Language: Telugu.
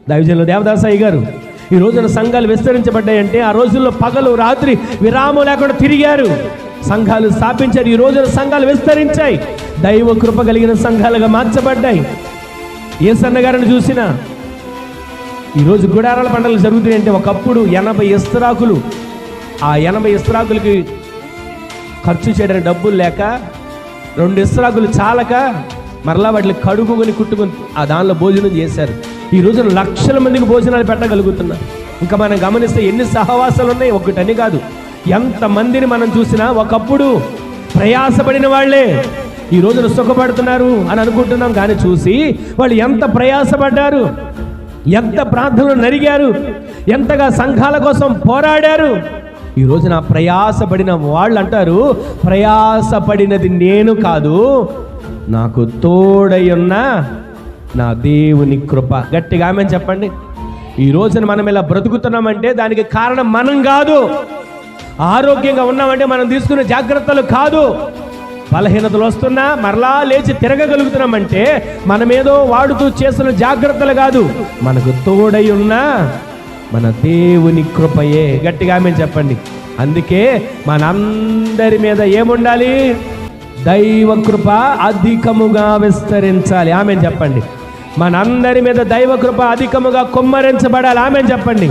దైవజనులు దేవదాసయ్య గారు ఈ రోజున సంఘాలు విస్తరించబడ్డాయంటే ఆ రోజుల్లో పగలు రాత్రి విరామం లేకుండా తిరిగారు, సంఘాలు స్థాపించారు. ఈ రోజున సంఘాలు విస్తరించాయి, దైవ కృప కలిగిన సంఘాలుగా మార్చబడ్డాయి. ఏ సన్నగారిని చూసినా ఈరోజు గుడారాల పండుగలు జరుగుతున్నాయంటే ఒకప్పుడు 80 ఇస్తరాకులు, ఆ 80 ఇస్తరాకులకి ఖర్చు చేయడానికి డబ్బులు లేక 2 ఇస్తరాకులు చాలక మరలా వాటిని కడుగుకొని కుట్టుకొని ఆ దానిలో భోజనం చేశారు. ఈ రోజున లక్షల మందికి భోజనాలు పెట్టగలుగుతున్నారు. ఇంకా మనం గమనిస్తే ఎన్ని సహవాసాలు ఉన్నాయి, ఒకటని కాదు. ఎంతమందిని మనం చూసినా ఒకప్పుడు ప్రయాసపడిన వాళ్ళే ఈ రోజున సుఖపడుతున్నారు అని అనుకుంటున్నాం, కానీ చూసి వాళ్ళు ఎంత ప్రయాసపడ్డారు, ఎంత ప్రార్థనలు నరిగారు, ఎంతగా సంఘాల కోసం పోరాడారు. ఈ రోజున ప్రయాసపడిన వాళ్ళు అంటారు, ప్రయాసపడినది నేను కాదు, నాకు తోడయున్న నా దేవుని కృప. గట్టిగా ఆమేన్ చెప్పండి. ఈ రోజున మనం ఇలా బ్రతుకుతున్నామంటే దానికి కారణం మనం కాదు. ఆరోగ్యంగా ఉన్నామంటే మనం తీసుకునే జాగ్రత్తలు కాదు. బలహీనతలు వస్తున్నా మరలా లేచి తిరగగలుగుతున్నామంటే మనమేదో వాడుతూ చేస్తున్న జాగ్రత్తలు కాదు, మనకు తోడై ఉన్న మన దేవుని కృపయే. గట్టిగా ఆమేన్ చెప్పండి. అందుకే మనందరి మీద ఏముండాలి? దైవ కృప అధికముగా విస్తరించాలి. ఆమేన్ చెప్పండి. మనందరి మీద దైవ కృప అధికముగా కుమ్మరించబడాలి. ఆమేన్ చెప్పండి.